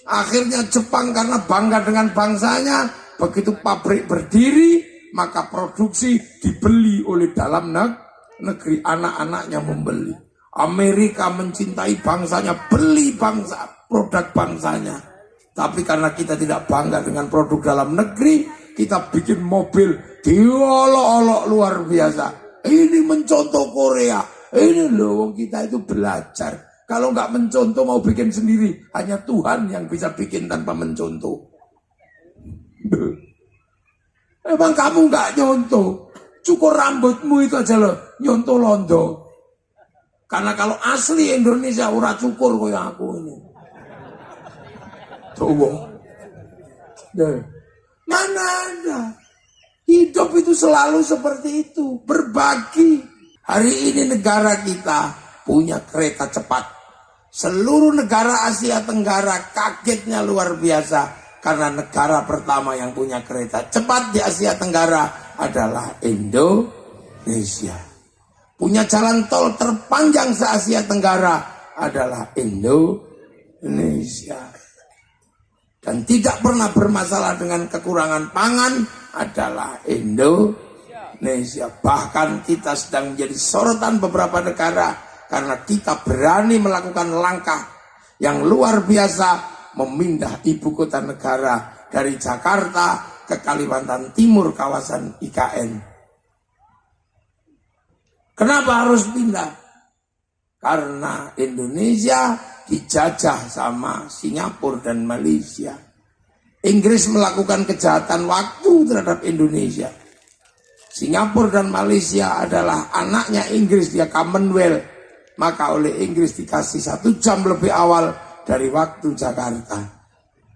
Akhirnya Jepang karena bangga dengan bangsanya, begitu pabrik berdiri, maka produksi dibeli oleh dalam negeri, anak-anaknya membeli. Amerika mencintai bangsanya, beli produk bangsanya. Tapi karena kita tidak bangga dengan produk dalam negeri, kita bikin mobil diolok-olok luar biasa. Ini mencontoh Korea. Ini loh, kita itu belajar. Kalau nggak mencontoh mau bikin sendiri, hanya Tuhan yang bisa bikin tanpa mencontoh. Emang kamu nggak nyontoh? Cukur rambutmu itu aja loh, nyontoh londo. Karena kalau asli Indonesia ora cukur kayak aku ini. Coba. Mana ada? Hidup itu selalu seperti itu, berbagi. Hari ini negara kita punya kereta cepat. Seluruh negara Asia Tenggara kagetnya luar biasa karena negara pertama yang punya kereta cepat di Asia Tenggara adalah Indonesia. Punya jalan tol terpanjang se-Asia Tenggara adalah Indonesia. Dan tidak pernah bermasalah dengan kekurangan pangan adalah Indonesia. Bahkan kita sedang menjadi sorotan beberapa negara karena kita berani melakukan langkah yang luar biasa, memindah ibu kota negara dari Jakarta ke Kalimantan Timur, kawasan IKN. Kenapa harus pindah? Karena Indonesia dijajah sama Singapura dan Malaysia. Inggris melakukan kejahatan waktu terhadap Indonesia. Singapura dan Malaysia adalah anaknya Inggris, dia Commonwealth. Maka oleh Inggris dikasih 1 jam lebih awal dari waktu Jakarta.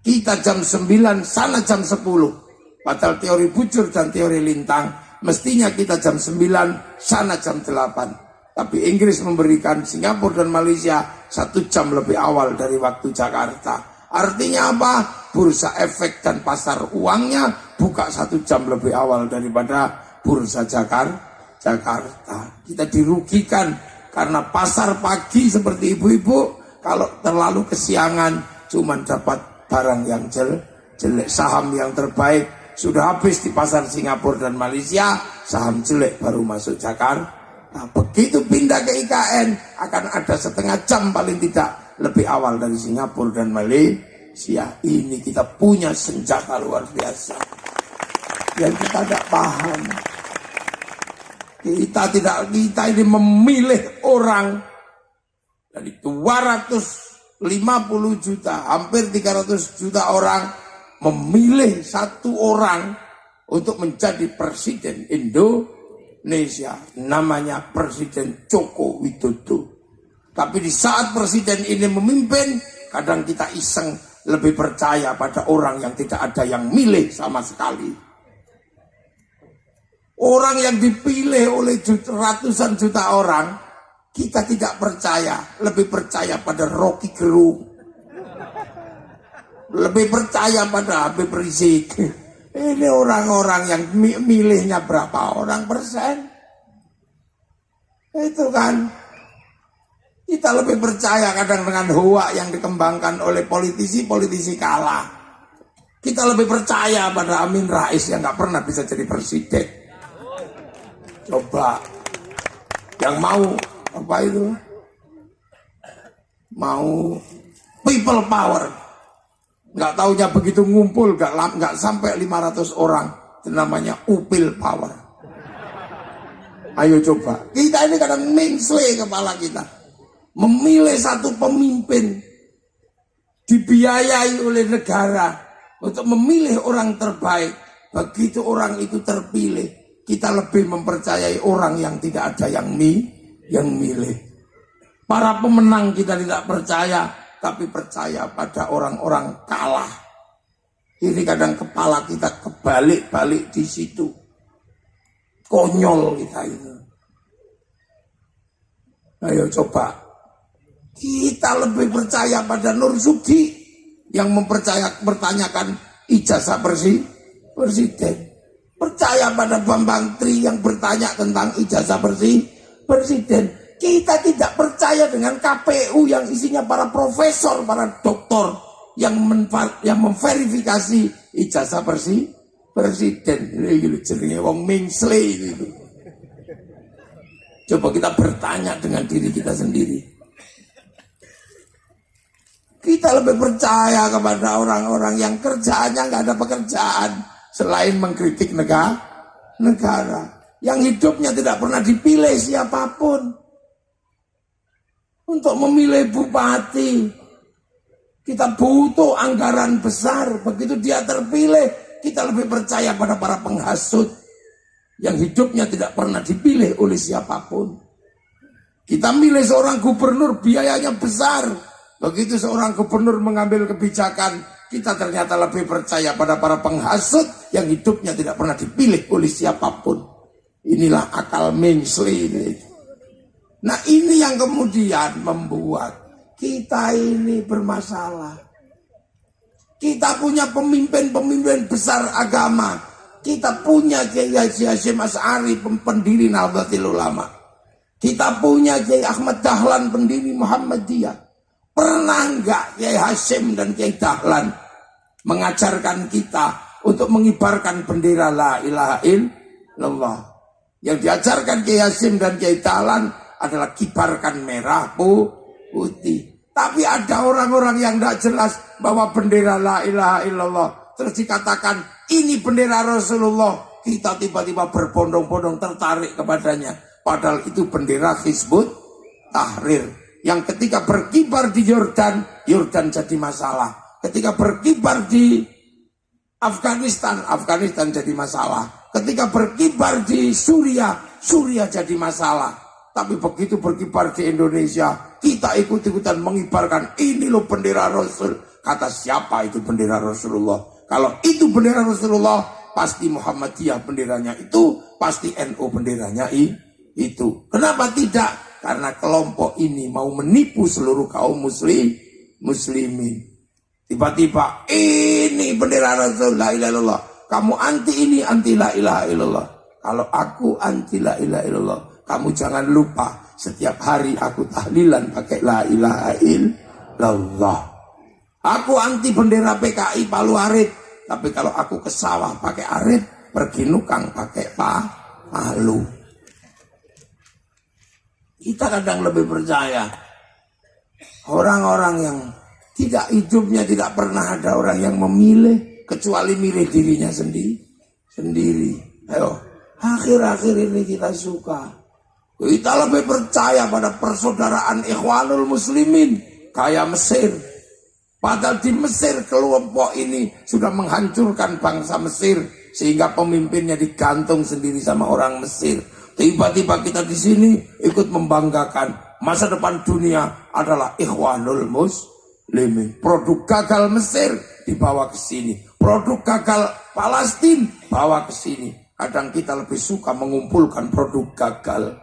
Kita jam 9, sana jam 10. Padahal teori bujur dan teori lintang, mestinya kita jam 9, sana jam 8. Tapi Inggris memberikan Singapura dan Malaysia 1 jam lebih awal dari waktu Jakarta. Artinya apa? Bursa efek dan pasar uangnya buka 1 jam lebih awal daripada bursa Jakarta. Kita dirugikan. Karena pasar pagi seperti ibu-ibu, kalau terlalu kesiangan, cuma dapat barang yang jelek. Saham yang terbaik sudah habis di pasar Singapura dan Malaysia, saham jelek baru masuk Jakarta. Nah, begitu pindah ke IKN, akan ada setengah jam paling tidak lebih awal dari Singapura dan Malaysia. Ini kita punya senjata luar biasa yang kita tidak paham. Kita ini memilih orang dari 250 juta, hampir 300 juta orang, memilih satu orang untuk menjadi presiden Indonesia. Namanya Presiden Joko Widodo. Tapi di saat presiden ini memimpin, kadang kita iseng lebih percaya pada orang yang tidak ada yang milih sama sekali. Orang yang dipilih oleh ratusan juta orang, kita tidak percaya, lebih percaya pada Rocky Gerung, lebih percaya pada Habib Rizik. Ini orang-orang yang milihnya berapa orang persen? Itu kan, kita lebih percaya kadang dengan hoak yang dikembangkan oleh politisi kalah. Kita lebih percaya pada Amin Rais yang gak pernah bisa jadi presiden. Coba yang mau apa itu? Mau people power. Nggak taunya begitu ngumpul nggak sampai 500 orang. Itu namanya upil power. Ayo coba. Kita ini kadang mengsle kepala kita. Memilih satu pemimpin dibiayai oleh negara untuk memilih orang terbaik. Begitu orang itu terpilih, kita lebih mempercayai orang yang tidak ada yang milih. Para pemenang kita tidak percaya, tapi percaya pada orang-orang kalah. Ini kadang kepala kita kebalik-balik di situ. Konyol kita itu. Ayo coba. Kita lebih percaya pada Nur Zuki yang mempertanyakan ijazah presiden. Percaya pada Bambang Tri yang bertanya tentang ijazah presiden. Kita tidak percaya dengan KPU yang isinya para profesor, para doktor yang memverifikasi ijazah presiden. Ini jenenge wong mingsle itu. Coba kita bertanya dengan diri kita sendiri. Kita lebih percaya kepada orang-orang yang kerjaannya nggak ada pekerjaan selain mengkritik negara, yang hidupnya tidak pernah dipilih siapapun untuk memilih bupati. Kita butuh anggaran besar. Begitu dia terpilih, kita lebih percaya pada para penghasut yang hidupnya tidak pernah dipilih oleh siapapun. Kita milih seorang gubernur, biayanya besar. Begitu seorang gubernur mengambil kebijakan, kita ternyata lebih percaya pada para penghasut yang hidupnya tidak pernah dipilih oleh siapapun. Inilah akal mengsle ini. Nah, ini yang kemudian membuat kita ini bermasalah. Kita punya pemimpin-pemimpin besar agama. Kita punya Kiai Haji Hasyim Asy'ari, pendiri Nahdlatul Ulama. Kita punya Kiai Ahmad Dahlan, pendiri Muhammadiyah. Pernah enggak Kiai Hasyim dan Kiai Dahlan mengajarkan kita untuk mengibarkan bendera la ilaha illallah? Yang diajarkan Kiai Hasyim dan Kiai Dahlan adalah kibarkan merah putih. Tapi ada orang-orang yang tidak jelas bahwa bendera la ilaha illallah, terus dikatakan ini bendera Rasulullah, kita tiba-tiba berbondong-bondong tertarik kepadanya. Padahal itu bendera Hizbut Tahrir. Yang ketika berkibar di Yordan jadi masalah. Ketika berkibar di Afghanistan jadi masalah. Ketika berkibar di Suriah jadi masalah. Tapi begitu berkibar di Indonesia, kita ikut-ikutan mengibarkan, ini loh bendera Rasul. Kata siapa itu bendera Rasulullah? Kalau itu bendera Rasulullah, pasti Muhammadiyah benderanya itu, pasti NU benderanya itu. Kenapa tidak? Karena kelompok ini mau menipu seluruh kaum muslimin. Tiba-tiba ini bendera Rasul, la ilaha illallah. Kamu anti ini, anti la ilaha illallah. Kalau aku anti la ilaha illallah, kamu jangan lupa setiap hari aku tahlilan pakai la ilaha illallah. Aku anti bendera PKI Palu Arit, tapi kalau aku ke sawah pakai arit, pergi nukang pakai palu. Kita kadang lebih percaya orang-orang yang tidak hidupnya tidak pernah ada orang yang memilih kecuali milih dirinya sendiri. Ayo, akhir-akhir ini kita suka. Kita lebih percaya pada persaudaraan Ikhwanul Muslimin kayak Mesir. Padahal di Mesir kelompok ini sudah menghancurkan bangsa Mesir sehingga pemimpinnya digantung sendiri sama orang Mesir. Tiba-tiba kita di sini ikut membanggakan masa depan dunia adalah Ikhwanul Muslimin. Produk gagal Mesir dibawa ke sini, produk gagal Palestina bawa ke sini. Kadang kita lebih suka mengumpulkan produk gagal.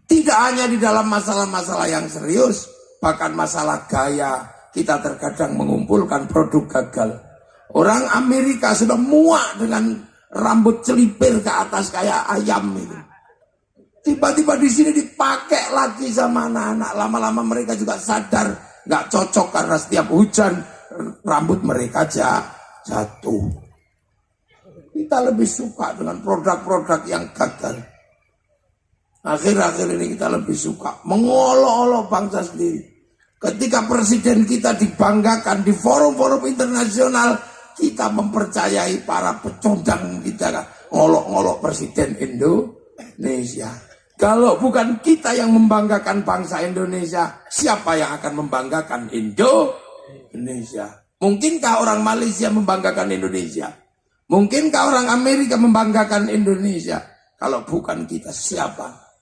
Tidak hanya di dalam masalah-masalah yang serius, bahkan masalah gaya kita terkadang mengumpulkan produk gagal. Orang Amerika sudah muak dengan rambut celipir ke atas kayak ayam itu. Tiba-tiba di sini dipakai lagi sama anak-anak. Lama-lama mereka juga sadar nggak cocok karena setiap hujan rambut mereka jatuh. Kita lebih suka dengan produk-produk yang gagal. Akhir-akhir ini kita lebih suka mengolok-olok bangsa sendiri. Ketika presiden kita dibanggakan di forum-forum internasional, kita mempercayai para pecundang kita ngolok-ngolok presiden Indonesia. Kalau bukan kita yang membanggakan bangsa Indonesia, siapa yang akan membanggakan Indonesia? Mungkinkah orang Malaysia membanggakan Indonesia? Mungkinkah orang Amerika membanggakan Indonesia? Kalau bukan kita, siapa?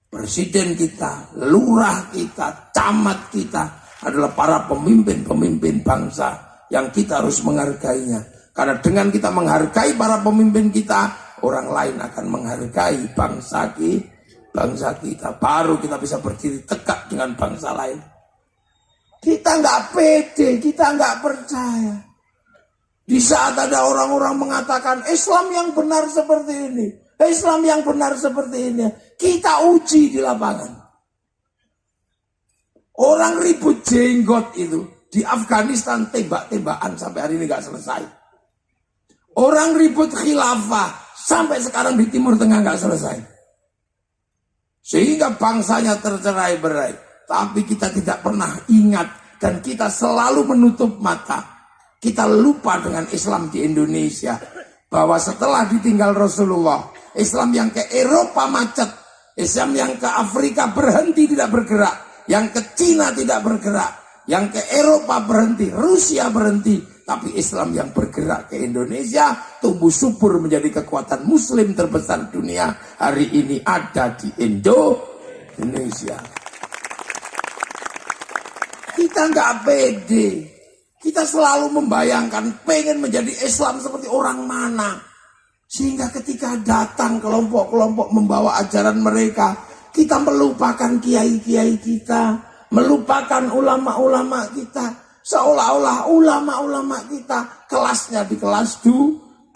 Presiden kita, lurah kita, camat kita adalah para pemimpin-pemimpin bangsa yang kita harus menghargainya. Karena dengan kita menghargai para pemimpin kita, orang lain akan menghargai bangsa kita. Baru kita bisa berdiri tegak dengan bangsa lain. Kita nggak pede, kita nggak percaya. Di saat ada orang-orang mengatakan Islam yang benar seperti ini, Islam yang benar seperti ini, kita uji di lapangan. Orang ribut jenggot itu di Afghanistan tembak-tembakan sampai hari ini nggak selesai. Orang ribut khilafah sampai sekarang di Timur Tengah nggak selesai. Sehingga bangsanya tercerai-berai. Tapi kita tidak pernah ingat dan kita selalu menutup mata. Kita lupa dengan Islam di Indonesia. Bahwa setelah ditinggal Rasulullah, Islam yang ke Eropa macet, Islam yang ke Afrika berhenti tidak bergerak, yang ke Cina tidak bergerak, yang ke Eropa berhenti, Rusia berhenti, tapi Islam yang bergerak ke Indonesia tumbuh subur menjadi kekuatan Muslim terbesar dunia hari ini ada di Indonesia. Kita nggak pede. Kita selalu membayangkan pengen menjadi Islam seperti orang mana. Sehingga ketika datang kelompok-kelompok membawa ajaran mereka, kita melupakan kiai-kiai kita, melupakan ulama-ulama kita. Seolah-olah ulama-ulama kita kelasnya di kelas 2.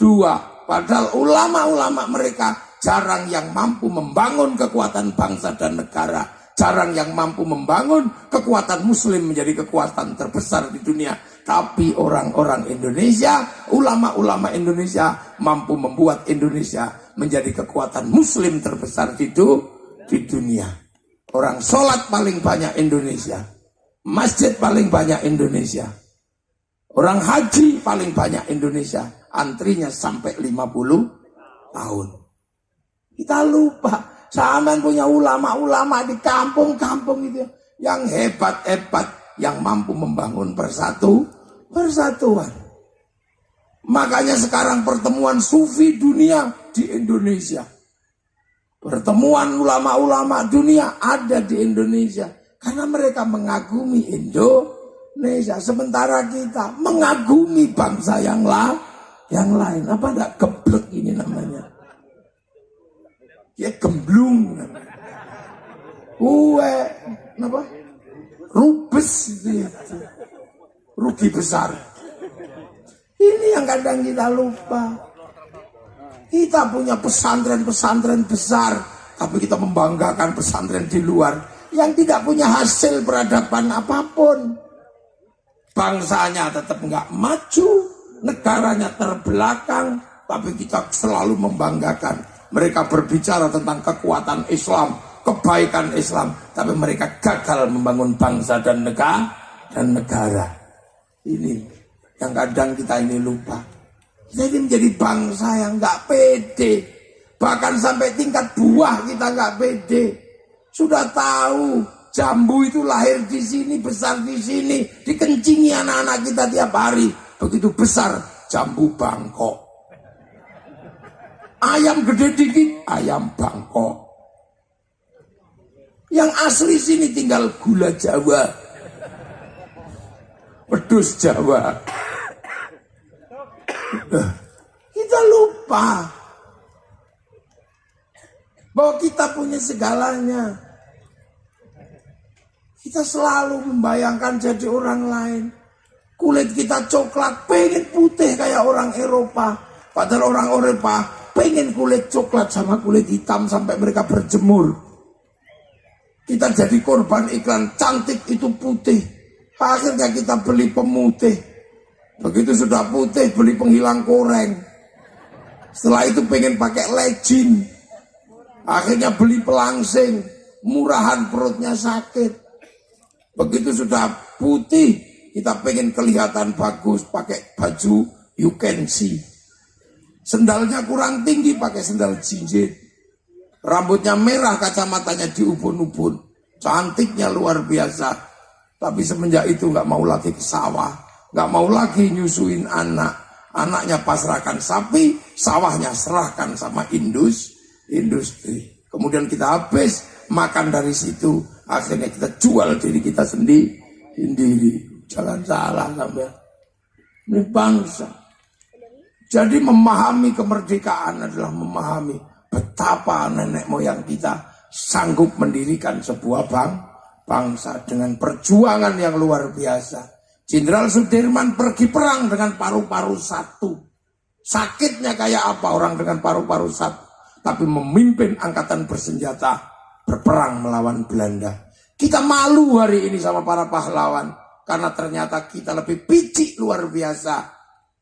Padahal ulama-ulama mereka jarang yang mampu membangun kekuatan bangsa dan negara. Jarang yang mampu membangun kekuatan Muslim menjadi kekuatan terbesar di dunia. Tapi orang-orang Indonesia, ulama-ulama Indonesia mampu membuat Indonesia menjadi kekuatan Muslim terbesar di dunia. Orang sholat paling banyak Indonesia. Masjid paling banyak Indonesia. Orang haji paling banyak Indonesia. Antrinya sampai 50 tahun. Kita lupa. Zaman punya ulama-ulama di kampung-kampung itu yang hebat-hebat, yang mampu membangun persatuan. Makanya sekarang pertemuan sufi dunia di Indonesia. Pertemuan ulama-ulama dunia ada di Indonesia. Karena mereka mengagumi Indonesia. Sementara kita mengagumi bangsa yang lain. Apa enggak geblek ini namanya? Ya gemblung. Apa? Rubes gitu. Rugi besar. Ini yang kadang kita lupa. Kita punya pesantren-pesantren besar, tapi kita membanggakan pesantren di luar yang tidak punya hasil peradaban apapun. Bangsanya tetap nggak maju, negaranya terbelakang, tapi kita selalu membanggakan. Mereka berbicara tentang kekuatan Islam, kebaikan Islam, tapi mereka gagal membangun bangsa dan negara. Ini yang kadang kita ini lupa. Kita ini menjadi bangsa yang nggak pede, bahkan sampai tingkat buah kita nggak pede. Sudah tahu jambu itu lahir di sini, besar di sini, dikencingi anak-anak kita tiap hari. Begitu besar jambu Bangkok. Ayam gede dikit, ayam Bangkok. Yang asli sini tinggal gula Jawa, pedus Jawa. Kita lupa bahwa kita punya segalanya. Kita selalu membayangkan jadi orang lain. Kulit kita coklat, pengen putih kayak orang Eropa. Padahal orang Eropa pengen kulit coklat sama kulit hitam sampai mereka berjemur. Kita jadi korban iklan cantik itu putih. Akhirnya kita beli pemutih. Begitu sudah putih beli penghilang koreng. Setelah itu pengen pakai legend. Akhirnya beli pelangsing. Murahan perutnya sakit. Begitu sudah putih kita pengen kelihatan bagus pakai baju you can see. Sendalnya kurang tinggi pakai sendal jinjit. Rambutnya merah, kacamatanya diubun-ubun. Cantiknya luar biasa. Tapi semenjak itu gak mau lagi ke sawah. Gak mau lagi nyusuin anak. Anaknya pasrahkan sapi, sawahnya serahkan sama industri. Kemudian kita habis makan dari situ. Akhirnya kita jual diri kita sendiri. Jangan salah sampai. Ini bangsa. Jadi memahami kemerdekaan adalah memahami betapa nenek moyang kita sanggup mendirikan sebuah bangsa dengan perjuangan yang luar biasa. Jenderal Sudirman pergi perang dengan paru-paru satu. Sakitnya kayak apa orang dengan paru-paru satu. Tapi memimpin angkatan bersenjata berperang melawan Belanda. Kita malu hari ini sama para pahlawan. Karena ternyata kita lebih picik luar biasa.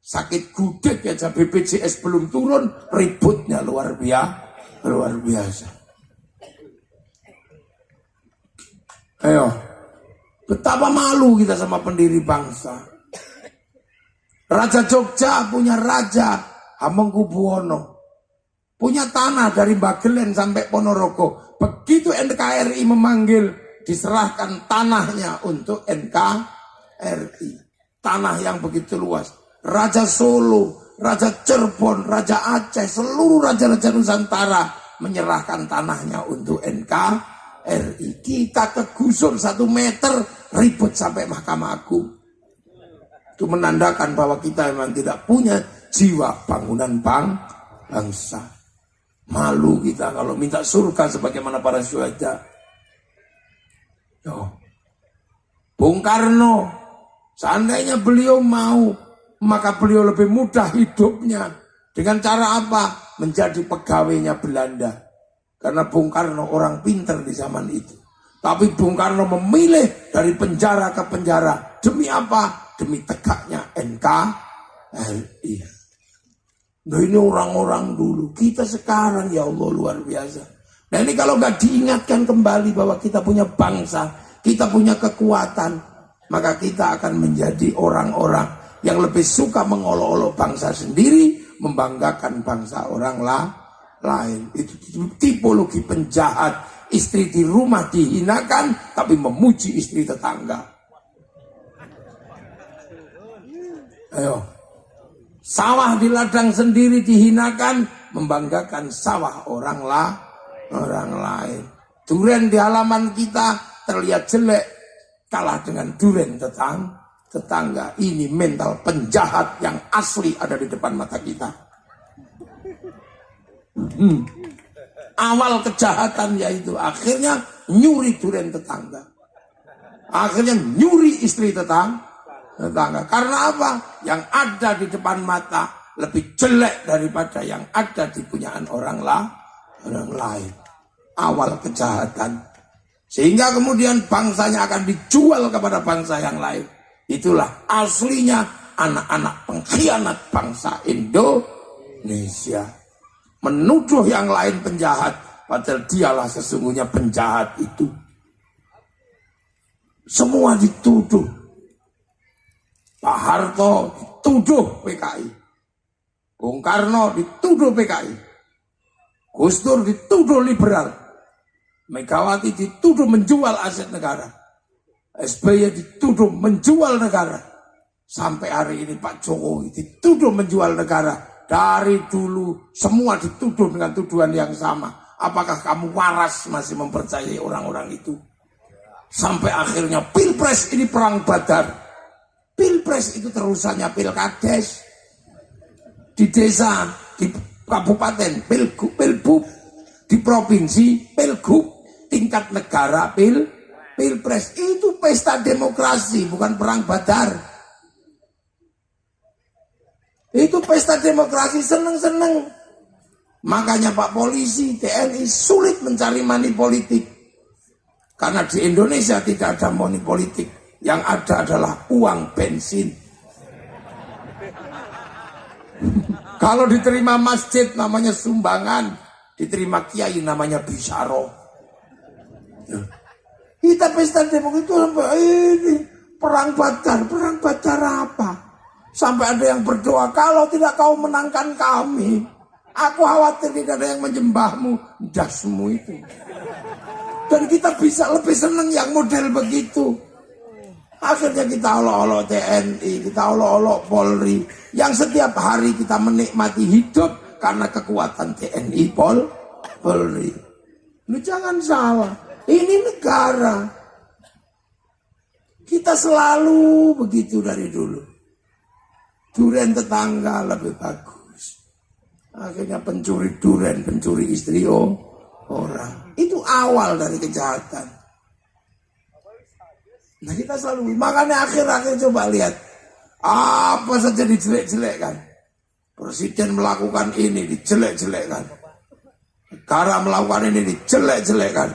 Sakit gudeg aja BPJS belum turun, ributnya luar biasa. Ayo, betapa malu kita sama pendiri bangsa. Raja Jogja punya Raja Hamengkubuwono. Punya tanah dari Bagelen sampai Ponorogo. Begitu NKRI memanggil, diserahkan tanahnya untuk NKRI. Tanah yang begitu luas. Raja Solo, Raja Cirebon, Raja Aceh, seluruh raja-raja Nusantara menyerahkan tanahnya untuk NKRI. Kita kegusur 1 meter, ribut sampai Mahkamah Agung. Itu menandakan bahwa kita memang tidak punya jiwa bangunan bangsa. Malu kita kalau minta surga sebagaimana para syuhada. Bung Karno, seandainya beliau mau, maka beliau lebih mudah hidupnya. Dengan cara apa? Menjadi pegawainya Belanda. Karena Bung Karno orang pinter di zaman itu. Tapi Bung Karno memilih dari penjara ke penjara. Demi apa? Demi tegaknya NKRI. Nah ini orang-orang dulu. Kita sekarang ya Allah luar biasa. Nah ini kalau nggak diingatkan kembali bahwa kita punya bangsa, kita punya kekuatan, maka kita akan menjadi orang-orang yang lebih suka mengolok-olok bangsa sendiri, membanggakan bangsa orang lain. Itu tipologi penjahat. Istri di rumah dihinakan, tapi memuji istri tetangga. Ayo. Sawah di ladang sendiri dihinakan, membanggakan sawah orang lain. Duren di halaman kita terlihat jelek, kalah dengan duren tetangga. Ini mental penjahat yang asli ada di depan mata kita. Awal kejahatan yaitu akhirnya nyuri duren tetangga. Akhirnya nyuri istri tetangga. Karena apa? Yang ada di depan mata lebih jelek daripada yang ada di punyaan orang lain. Awal kejahatan. Sehingga kemudian bangsanya akan dijual kepada bangsa yang lain. Itulah aslinya anak-anak pengkhianat bangsa Indonesia. Menuduh yang lain penjahat, padahal dialah sesungguhnya penjahat itu. Semua dituduh. Pak Harto dituduh PKI. Bung Karno dituduh PKI. Gus Dur dituduh liberal. Megawati dituduh menjual aset negara. SBY dituduh menjual negara. Sampai hari ini Pak Jokowi dituduh menjual negara. Dari dulu semua dituduh dengan tuduhan yang sama. Apakah kamu waras masih mempercayai orang-orang itu? Sampai akhirnya Pilpres ini perang badar. Pilpres itu terusannya Pilkades. Di desa, di kabupaten, Pilbub. Di provinsi, Pilgub. Tingkat negara, Pilpres. Itu pesta demokrasi, bukan perang badar. Itu pesta demokrasi, seneng-seneng. Makanya Pak Polisi, TNI sulit mencari money politik. Karena di Indonesia tidak ada money politik. Yang ada adalah uang bensin. Kalau diterima masjid namanya sumbangan. Diterima kiai namanya bisyaro. Kita pesta demokrasi itu sampai ini. Perang badar apa? Sampai ada yang berdoa, kalau tidak kau menangkan kami, aku khawatir tidak ada yang menyembahmu. Dasmu itu. Dan kita bisa lebih senang yang model begitu. Akhirnya kita olok-olok TNI, kita olok-olok Polri. Yang setiap hari kita menikmati hidup karena kekuatan TNI Polri. Lu jangan salah, ini negara. Kita selalu begitu dari dulu. Duren tetangga lebih bagus. Akhirnya pencuri duren, pencuri istri orang. Itu awal dari kejahatan. Nah kita selalu, makanya akhir-akhir coba lihat. Apa saja dijelek-jelekkan. Presiden melakukan ini, dijelek-jelekkan. Negara melakukan ini, dijelek-jelekkan.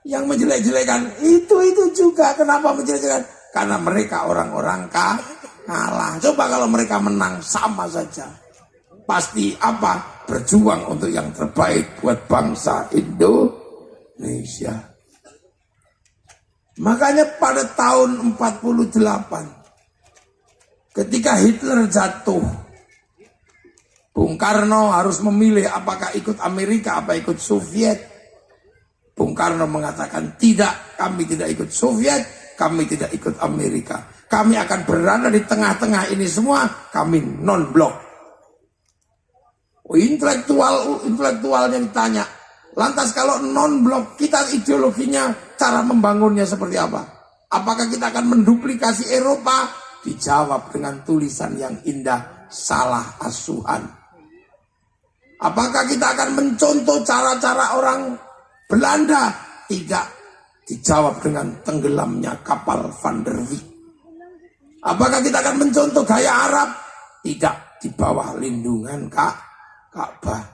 Yang menjelek-jelekan itu juga. Kenapa menjelek-jelekan? Karena mereka orang-orang kalah. Coba kalau mereka menang sama saja. Pasti apa? Berjuang untuk yang terbaik buat bangsa Indonesia. Makanya pada tahun 48 ketika Hitler jatuh, Bung Karno harus memilih apakah ikut Amerika apa ikut Soviet. Bung Karno mengatakan tidak, kami tidak ikut Soviet, kami tidak ikut Amerika. Kami akan berada di tengah-tengah ini semua, kami non-blok. Intelektualnya ditanya, lantas kalau non-blok kita ideologinya, cara membangunnya seperti apa? Apakah kita akan menduplikasi Eropa? Dijawab dengan tulisan yang indah, salah asuhan. Apakah kita akan mencontoh cara-cara orang Belanda? Tidak. Dijawab dengan tenggelamnya kapal Van der Wijk. Apakah kita akan mencontoh gaya Arab? Tidak. Di bawah lindungan Ka'bah.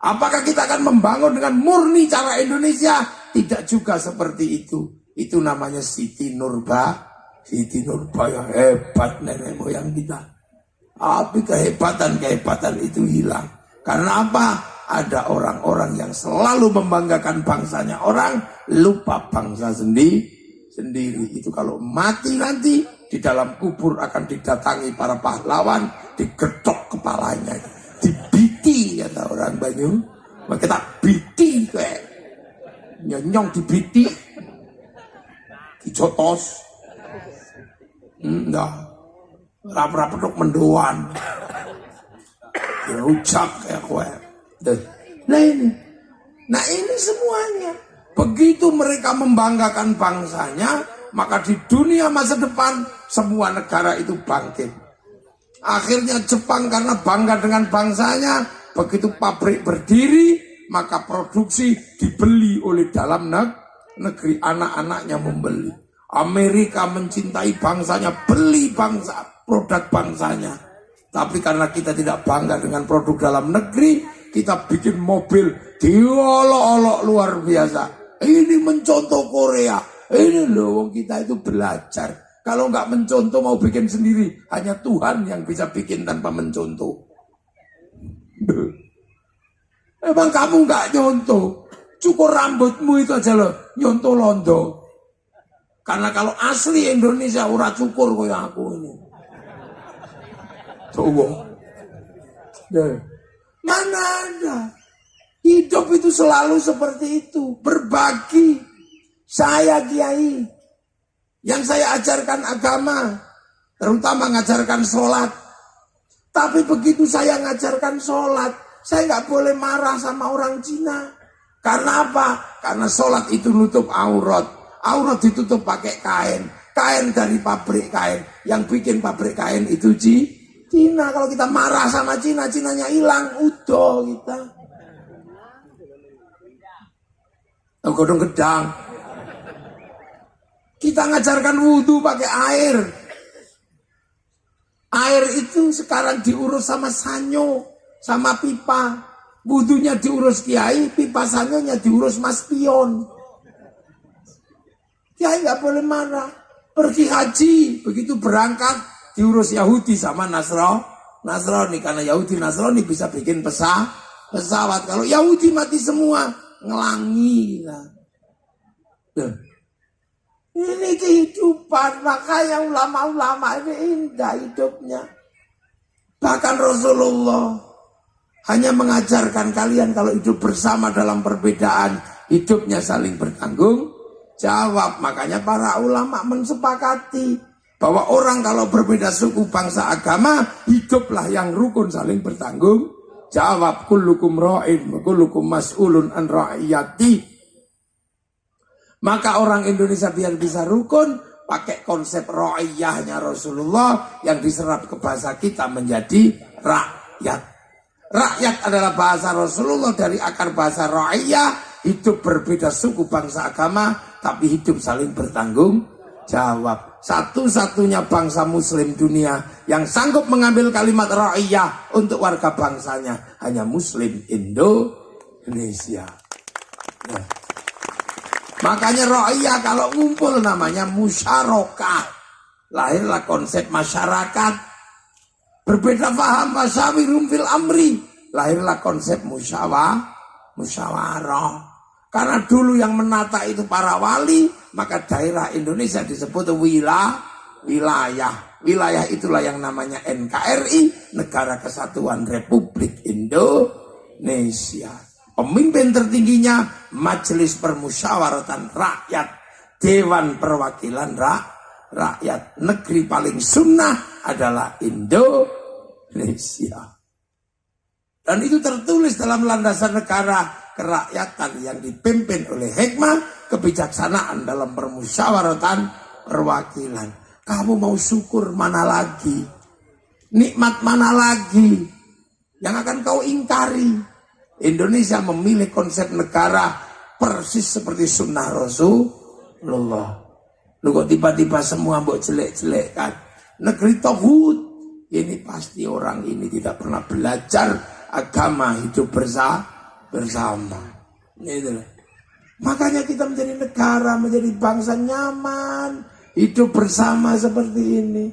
Apakah kita akan membangun dengan murni cara Indonesia? Tidak juga seperti itu. Itu namanya Siti Nurbaya. Hebat nenek moyang kita. Tapi kehebatan itu hilang. Karena apa? Ada orang-orang yang selalu membanggakan bangsanya. Orang lupa bangsa sendiri. Itu kalau mati nanti di dalam kubur akan didatangi para pahlawan, digedok kepalanya, dibiti kata orang Banyu. Kita biti kayak nyonyong dibiti, dijotos, rap-rap mendoan, rujak kayak kue. Nah ini semuanya. Begitu mereka membanggakan bangsanya, maka di dunia masa depan semua negara itu bangkit. Akhirnya Jepang karena bangga dengan bangsanya, begitu pabrik berdiri, maka produksi dibeli oleh dalam negeri, anak-anaknya membeli. Amerika mencintai bangsanya, beli produk bangsanya. Tapi karena kita tidak bangga dengan produk dalam negeri, kita bikin mobil diolok-olok luar biasa. Ini mencontoh Korea. Ini loh, kita itu belajar. Kalau nggak mencontoh mau bikin sendiri, hanya Tuhan yang bisa bikin tanpa mencontoh. Emang kamu nggak nyontoh? Cukur rambutmu itu aja loh, nyontoh londo. Karena kalau asli Indonesia ora cukur kayak aku ini. Coba. Mana ada? Hidup itu selalu seperti itu. Berbagi. Saya kiai. Yang saya ajarkan agama. Terutama ngajarkan sholat. Tapi begitu saya ngajarkan sholat, saya nggak boleh marah sama orang Cina. Karena apa? Karena sholat itu nutup aurat. Aurat ditutup pakai kain. Kain dari pabrik kain. Yang bikin pabrik kain itu Cina. Kalau kita marah sama Cina, Cinanya hilang, udah kita. Godong gedang. Kita ngajarkan wudhu pakai air. Air itu sekarang diurus sama sanyo, sama pipa. Wudhunya diurus kiai, pipa sanyonya diurus mas pion. Kiai nggak boleh marah. Pergi haji, begitu berangkat diurus Yahudi sama Nasrani. Karena Yahudi Nasrani bisa bikin pesawat. Kalau Yahudi mati semua, ngelangi. Ini kehidupan, makanya ulama-ulama ini indah hidupnya. Bahkan Rasulullah hanya mengajarkan kalian kalau hidup bersama dalam perbedaan, hidupnya saling bertanggung jawab. Makanya para ulama mensepakati bahwa orang kalau berbeda suku, bangsa, agama, hiduplah yang rukun saling bertanggung jawab. Kullukum ra'in wa kullukum mas'ulun an ra'iyati. Maka orang Indonesia biar bisa rukun, pakai konsep ra'iyahnya Rasulullah yang diserap ke bahasa kita menjadi rakyat. Rakyat adalah bahasa Rasulullah dari akar bahasa ra'iyah, hidup berbeda suku, bangsa, agama, tapi hidup saling bertanggung jawab. Satu-satunya bangsa muslim dunia yang sanggup mengambil kalimat ra'iyah untuk warga bangsanya hanya muslim Indonesia. Ya. Makanya ro'iyah kalau ngumpul namanya musyarakah. Lahirlah konsep masyarakat. Berbeda paham masyawirum fil amri. Lahirlah konsep musyawarah. Karena dulu yang menata itu para wali, maka daerah Indonesia disebut wilayah. Wilayah itulah yang namanya NKRI, Negara Kesatuan Republik Indonesia. Pemimpin tertingginya Majelis Permusyawaratan Rakyat, Dewan Perwakilan Rakyat. Negeri paling sunnah adalah Indonesia. Dan itu tertulis dalam landasan negara kerakyatan yang dipimpin oleh hikmah kebijaksanaan dalam permusyawaratan perwakilan. Kamu mau syukur mana lagi? Nikmat mana lagi yang akan kau ingkari? Indonesia memilih konsep negara persis seperti sunnah Rasulullah. Lu kok tiba-tiba semua mbok jelek-jelek kan? Negeri tauhid. Ini pasti orang ini tidak pernah belajar agama, hidup bersama. Itu. Makanya kita menjadi negara, menjadi bangsa nyaman, hidup bersama seperti ini.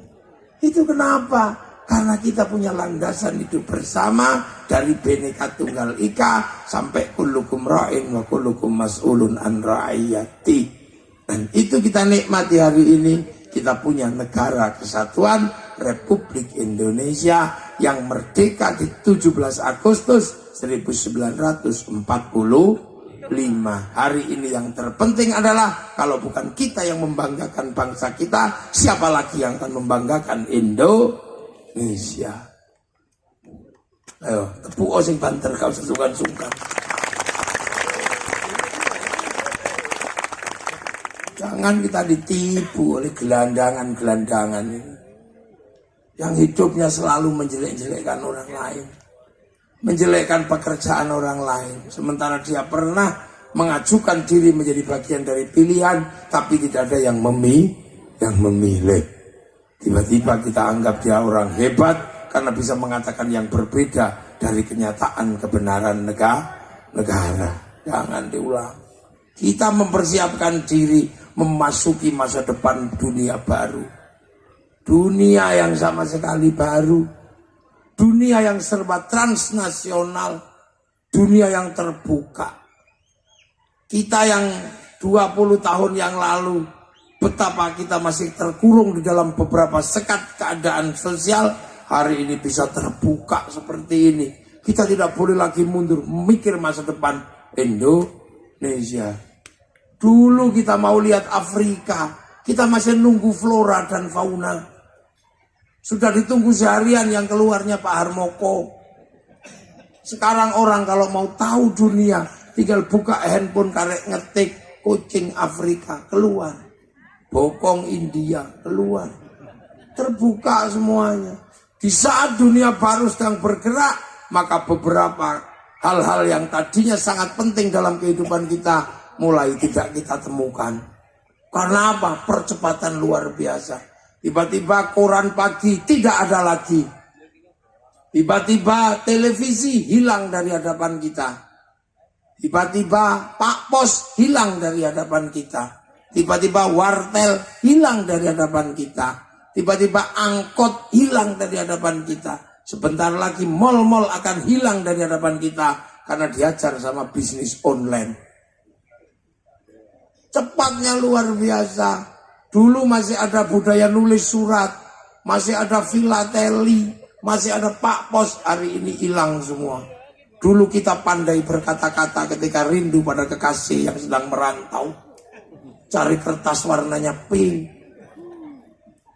Itu kenapa? Karena kita punya landasan hidup bersama dari Bhinneka Tunggal Ika sampai kullukum ra'in wa kullukum mas'ulun an ra'iyati. Dan itu kita nikmati hari ini. Kita punya negara kesatuan Republik Indonesia yang merdeka di 17 Agustus 1945. Hari ini yang terpenting adalah kalau bukan kita yang membanggakan bangsa kita, siapa lagi yang akan membanggakan Indonesia? Ayo, tepuk sing banter kau sesungkan-sungkan. Jangan kita ditipu oleh gelandangan-gelandangan ini. Yang hidupnya selalu menjelek-jelekkan orang lain. Menjelekkan pekerjaan orang lain. Sementara dia pernah mengajukan diri menjadi bagian dari pilihan, tapi tidak ada yang memilih. Tiba-tiba kita anggap dia orang hebat karena bisa mengatakan yang berbeda dari kenyataan kebenaran negara. Jangan diulang. Kita mempersiapkan diri memasuki masa depan dunia baru. Dunia yang sama sekali baru. Dunia yang serba transnasional. Dunia yang terbuka. Kita yang 20 tahun yang lalu, betapa kita masih terkurung di dalam beberapa sekat keadaan sosial, hari ini bisa terbuka seperti ini. Kita tidak boleh lagi mundur, mikir masa depan Indonesia. Dulu kita mau lihat Afrika, kita masih nunggu flora dan fauna. Sudah ditunggu seharian yang keluarnya Pak Harmoko. Sekarang orang kalau mau tahu dunia, tinggal buka handphone, karek ngetik kucing Afrika, keluar. Bokong India, keluar. Terbuka semuanya. Di saat dunia baru sedang bergerak, maka beberapa hal-hal yang tadinya sangat penting dalam kehidupan kita mulai tidak kita temukan. Karena apa? Percepatan luar biasa. Tiba-tiba koran pagi tidak ada lagi. Tiba-tiba televisi hilang dari hadapan kita. Tiba-tiba Pak Pos hilang dari hadapan kita. Tiba-tiba wartel hilang dari hadapan kita. Tiba-tiba angkot hilang dari hadapan kita. Sebentar lagi mal-mal akan hilang dari hadapan kita karena diajar sama bisnis online. Cepatnya luar biasa. Dulu masih ada budaya nulis surat, masih ada filateli, masih ada Pak Pos, hari ini hilang semua. Dulu kita pandai berkata-kata ketika rindu pada kekasih yang sedang merantau. Cari kertas warnanya pink.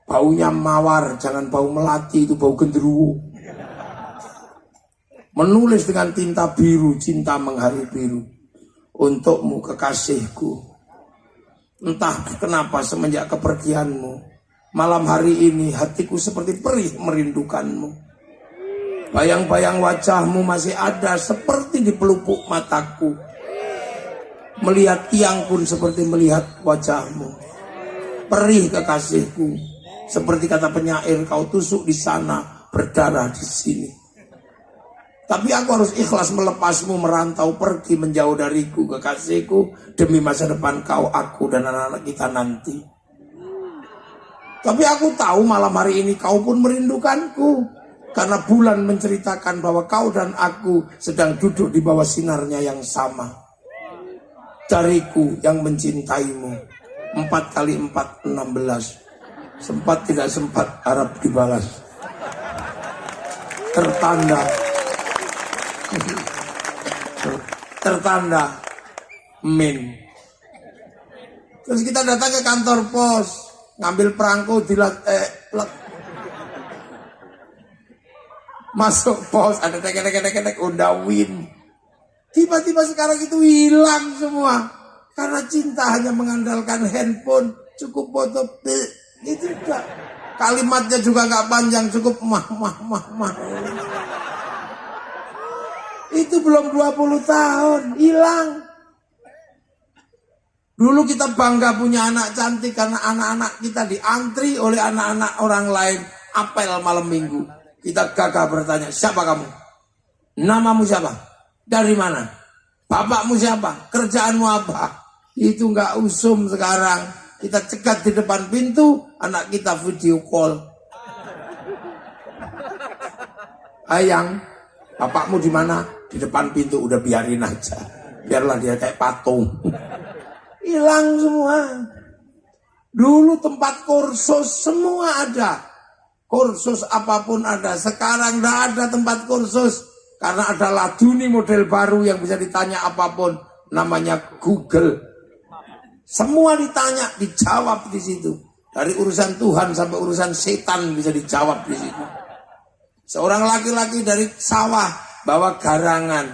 Baunya mawar, jangan bau melati, itu bau genderuwo. Menulis dengan tinta biru, cinta menghari biru. Untukmu kekasihku. Entah kenapa semenjak kepergianmu, malam hari ini hatiku seperti perih merindukanmu. Bayang-bayang wajahmu masih ada seperti di pelupuk mataku. Melihat tiang pun seperti melihat wajahmu. Perih kekasihku, seperti kata penyair, kau tusuk di sana, berdarah di sini. Tapi aku harus ikhlas melepasmu, merantau pergi menjauh dariku, kekasihku, demi masa depan kau, aku dan anak-anak kita nanti. Tapi aku tahu malam hari ini kau pun merindukanku, karena bulan menceritakan bahwa kau dan aku sedang duduk di bawah sinarnya yang sama. Dariku yang mencintaimu, 4 kali 4, 16. Sempat tidak sempat harap dibalas. Tertanda min. Terus kita datang ke kantor pos, ngambil perangko masuk pos, ada tek udah win. Tiba-tiba sekarang itu hilang semua karena cinta hanya mengandalkan handphone, cukup foto itu enggak. Kalimatnya juga nggak panjang, cukup mah. Itu belum 20 tahun, hilang. Dulu kita bangga punya anak cantik karena anak-anak kita diantri oleh anak-anak orang lain apel malam minggu. Kita gagah bertanya, siapa kamu? Namamu siapa? Dari mana? Bapakmu siapa? Kerjaanmu apa? Itu nggak usum sekarang. Kita cegat di depan pintu, anak kita video call. Ayang, bapakmu di mana? Di depan pintu, udah biarin aja. Biarlah dia kayak patung. Hilang semua. Dulu tempat kursus semua ada. Kursus apapun ada. Sekarang tidak ada tempat kursus. Karena ada laduni model baru yang bisa ditanya apapun. Namanya Google. Semua ditanya, dijawab di situ. Dari urusan Tuhan sampai urusan setan bisa dijawab di situ. Seorang laki-laki dari sawah bawa garangan,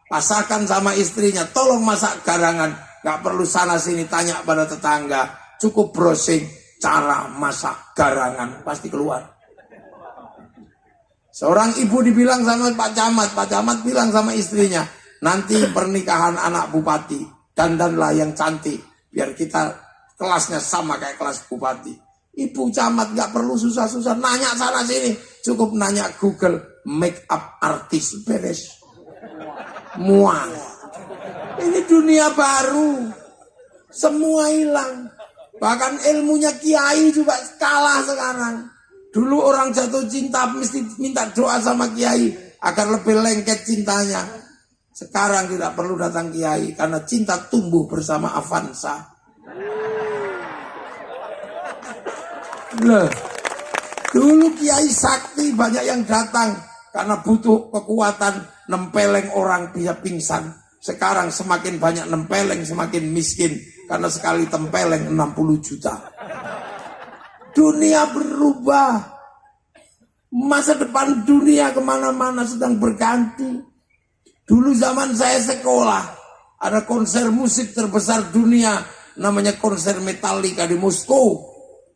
pasahkan sama istrinya, tolong masak garangan. Gak perlu sana sini tanya pada tetangga, cukup browsing cara masak garangan, pasti keluar. Seorang ibu dibilang sama Pak Camat bilang sama istrinya, nanti pernikahan anak bupati, dandanlah yang cantik, biar kita kelasnya sama kayak kelas bupati. Ibu camat gak perlu susah-susah nanya sana sini, cukup nanya Google, make up artis, beres. Muah. Ini dunia baru, semua hilang. Bahkan ilmunya kiai juga kalah sekarang. Dulu orang jatuh cinta mesti minta doa sama kiai agar lebih lengket cintanya. Sekarang tidak perlu datang kiai karena cinta tumbuh bersama Avanza. Loh, dulu kiai sakti banyak yang datang karena butuh kekuatan nempeleng orang bisa pingsan. Sekarang semakin banyak nempeleng semakin miskin karena sekali tempeleng 60 juta. Dunia berubah. Masa depan dunia kemana-mana sedang berganti. Dulu zaman saya sekolah ada konser musik terbesar dunia namanya konser Metallica di Moskow.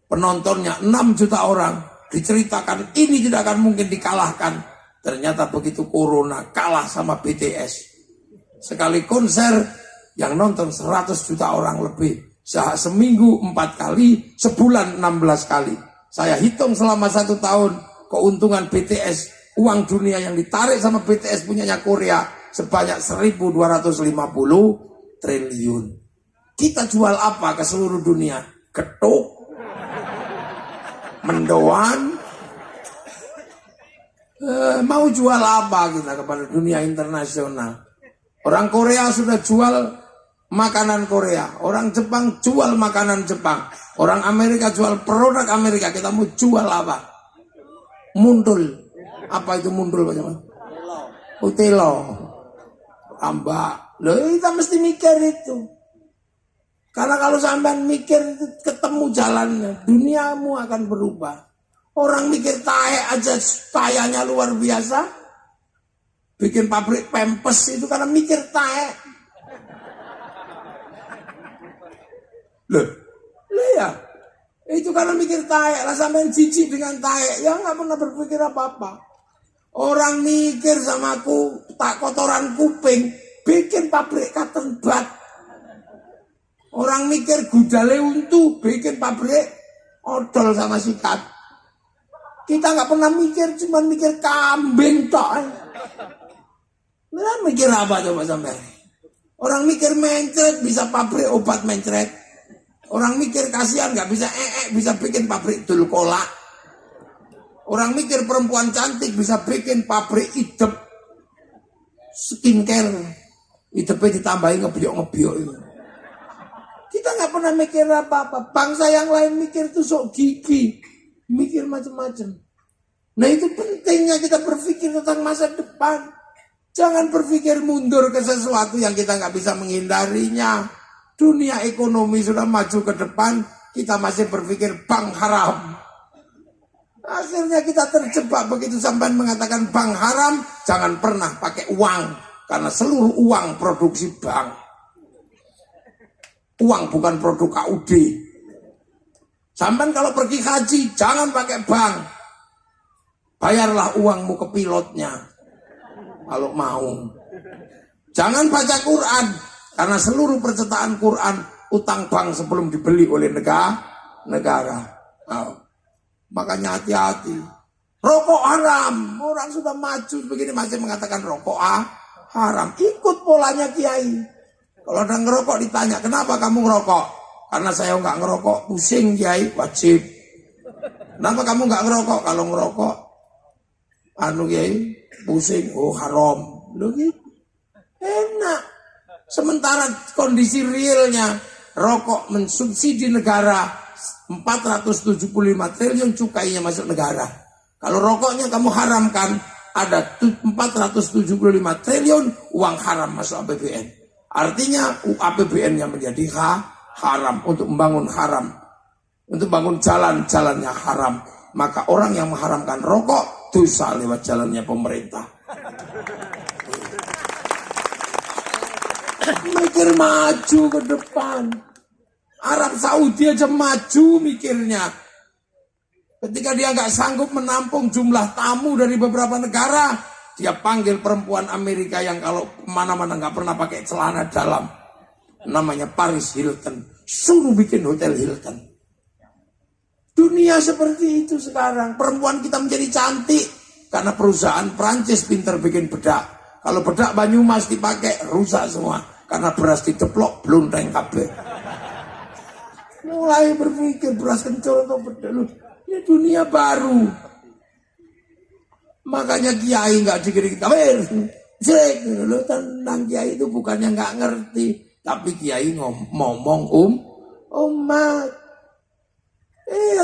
Penontonnya 6 juta orang. Diceritakan ini tidak akan mungkin dikalahkan. Ternyata begitu corona kalah sama BTS. Sekali konser yang nonton 100 juta orang lebih. Seminggu 4 kali, sebulan 16 kali. Saya hitung selama 1 tahun keuntungan BTS, uang dunia yang ditarik sama BTS punyanya Korea sebanyak 1.250 triliun. Kita jual apa ke seluruh dunia? Getuk, mendoan, mau jual apa kita kepada dunia internasional? Orang Korea sudah jual makanan Korea, orang Jepang jual makanan Jepang, orang Amerika jual produk Amerika. Kita mau jual apa? Mundul. Apa itu mundul? Utelo. Ambak. Loh, kita mesti mikir itu. Karena kalau sampai mikir ketemu jalannya, duniamu akan berubah. Orang mikir tae aja tayanya luar biasa. Bikin pabrik pempes itu karena mikir tae. Loh ya, itu karena mikir tae. Lah sampean jijik dengan tae, ya nggak pernah berpikir apa-apa. Orang mikir sama aku tak kotoran kuping, bikin pabrik cotton bud. Orang mikir gudale untu, bikin pabrik odol sama sikat. Kita nggak pernah mikir, cuma mikir kambing tok. Lah mikir apa coba sampai? Orang mikir mencret bisa pabrik obat mencret. Orang mikir kasihan nggak bisa bisa bikin pabrik dul kolak. Orang mikir perempuan cantik bisa bikin pabrik idep skincare. Idepnya ditambahin ngebiok itu. Kita nggak pernah mikir apa-apa. Bangsa yang lain mikir tuh sok gigi, mikir macam-macam. Nah itu pentingnya kita berpikir tentang masa depan. Jangan berpikir mundur ke sesuatu yang kita nggak bisa menghindarinya. Dunia ekonomi sudah maju ke depan, kita masih berpikir bank haram. Akhirnya kita terjebak begitu sampai mengatakan bank haram, jangan pernah pakai uang. Karena seluruh uang produksi bank. Uang bukan produk KUD. Sampai kalau pergi haji, jangan pakai bank. Bayarlah uangmu ke pilotnya. Kalau mau. Jangan baca Quran. Karena seluruh percetakan Quran utang bank sebelum dibeli oleh negara. Nah, makanya hati-hati. Rokok haram. Orang sudah maju begini masih mengatakan rokok haram. Ikut polanya kiai. Kalau ada ngerokok ditanya, kenapa kamu ngerokok? Karena saya nggak ngerokok, pusing kiai, wajib. Kenapa kamu nggak ngerokok? Kalau ngerokok, kiai, pusing, haram. Loh gitu. Enak. Sementara kondisi realnya, rokok mensubsidi negara 475 triliun cukainya masuk negara. Kalau rokoknya kamu haramkan, ada 475 triliun uang haram masuk APBN. Artinya APBN-nya menjadi haram untuk membangun haram. Untuk bangun jalan-jalannya haram. Maka orang yang mengharamkan rokok, dosa lewat jalannya pemerintah. Mikir maju ke depan. Arab Saudi aja maju mikirnya. Ketika dia nggak sanggup menampung jumlah tamu dari beberapa negara, dia panggil perempuan Amerika yang kalau kemana-mana nggak pernah pakai celana dalam. Namanya Paris Hilton. Suruh bikin hotel Hilton. Dunia seperti itu sekarang. Perempuan kita menjadi cantik. Karena perusahaan Prancis pinter bikin bedak. Kalau bedak Banyumas dipakai, rusak semua. Karena beras dideplok, blunteng kabeh. Mulai berpikir beras kencur atau bedak. Ini dunia baru. Makanya kiai nggak dikira kawir, jelek lo tentang kiai itu bukannya nggak ngerti, tapi kiai ngomong umat.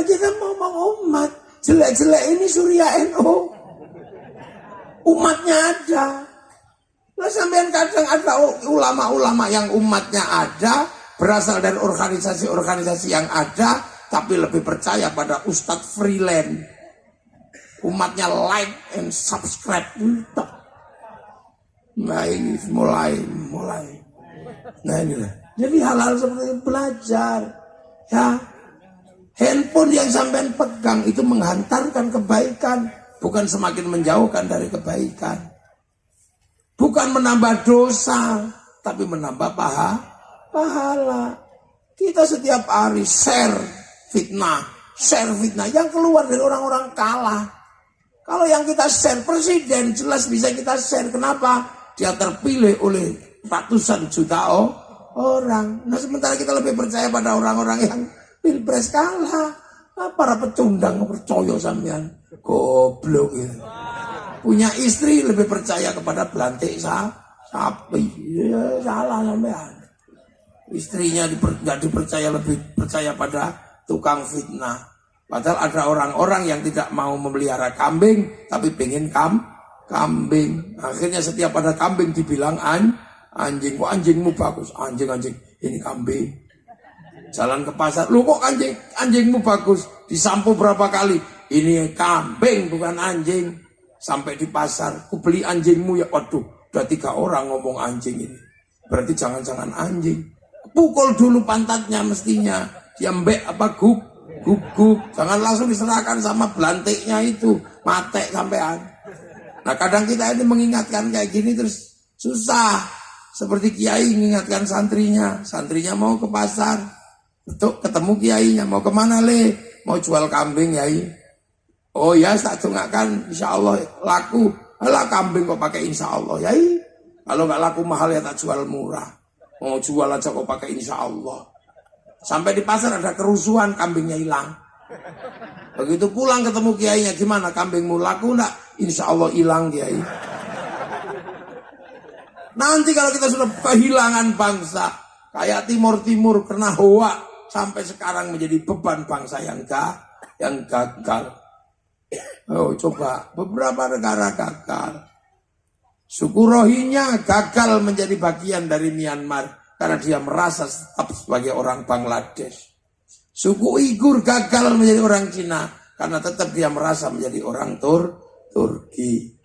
Kita ngomong umat, jelek-jelek ini Surya NU, umatnya ada. Lah sampean kadang ada ulama-ulama yang umatnya ada, berasal dari organisasi-organisasi yang ada, tapi lebih percaya pada ustadz freelance. Umatnya like and subscribe. Nah ini mulai. Nah inilah. Jadi hal-hal seperti itu belajar. Ya, handphone yang sampean pegang itu menghantarkan kebaikan, bukan semakin menjauhkan dari kebaikan. Bukan menambah dosa, tapi menambah pahala. Kita setiap hari share fitnah yang keluar dari orang-orang kalah. Kalau yang kita share presiden jelas bisa kita share. Kenapa? Dia terpilih oleh ratusan juta orang. Nah sementara kita lebih percaya pada orang-orang yang pilpres kalah. Para pecundang percaya sampean. Goblok ya. Punya istri lebih percaya kepada belantik sapi. Ya, salah sampean. Istrinya nggak dipercaya, lebih percaya pada tukang fitnah. Padahal ada orang-orang yang tidak mau memelihara kambing, tapi pengen kambing. Akhirnya setiap ada kambing dibilang anjing. Kok anjingmu bagus? Anjing, ini kambing. Jalan ke pasar, lu kok anjingmu bagus? Disampo berapa kali? Ini kambing bukan anjing. Sampai di pasar, ku beli anjingmu ya. Waduh, udah 3 orang ngomong anjing ini. Berarti jangan-jangan anjing. Pukul dulu pantatnya mestinya. Dia mbek apa guguk. Jangan langsung diserahkan sama belantiknya itu. Matek sampean. Nah kadang kita ini mengingatkan kayak gini terus susah. Seperti kiai mengingatkan santrinya. Santrinya mau ke pasar. Betul, ketemu kiainya. Mau kemana le? Mau jual kambing yai. Oh ya tak dongakkan insya Allah laku. Alah kambing kok pakai insya Allah yai. Kalau nggak laku mahal ya tak jual murah. Mau jual aja kok pakai insya Allah. Sampai di pasar ada kerusuhan, kambingnya hilang. Begitu pulang ketemu kiainya, gimana kambingmu laku enggak? Insya Allah hilang kiai. Nanti kalau kita sudah kehilangan bangsa, kayak Timur kena hoa, sampai sekarang menjadi beban bangsa yang gagal. Oh, coba beberapa negara gagal. Suku Rohingya gagal menjadi bagian dari Myanmar karena dia merasa tetap sebagai orang Bangladesh. Suku Uighur gagal menjadi orang Cina karena tetap dia merasa menjadi orang Turki.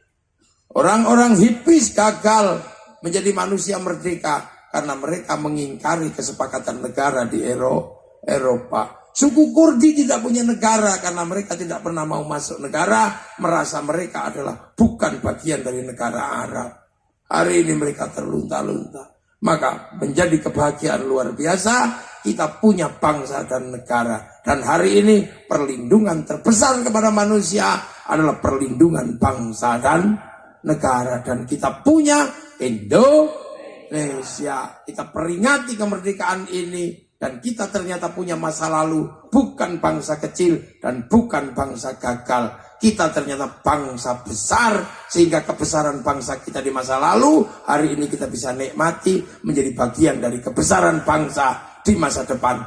Orang-orang hippies gagal menjadi manusia merdeka karena mereka mengingkari kesepakatan negara di Eropa. Suku Kurdi tidak punya negara karena mereka tidak pernah mau masuk negara, merasa mereka adalah bukan bagian dari negara Arab. Hari ini mereka terlunta-lunta. Maka menjadi kebahagiaan luar biasa, kita punya bangsa dan negara. Dan hari ini perlindungan terbesar kepada manusia adalah perlindungan bangsa dan negara. Dan kita punya Indonesia. Kita peringati kemerdekaan ini. Dan kita ternyata punya masa lalu, bukan bangsa kecil dan bukan bangsa gagal. Kita ternyata bangsa besar, sehingga kebesaran bangsa kita di masa lalu, hari ini kita bisa nikmati menjadi bagian dari kebesaran bangsa di masa depan.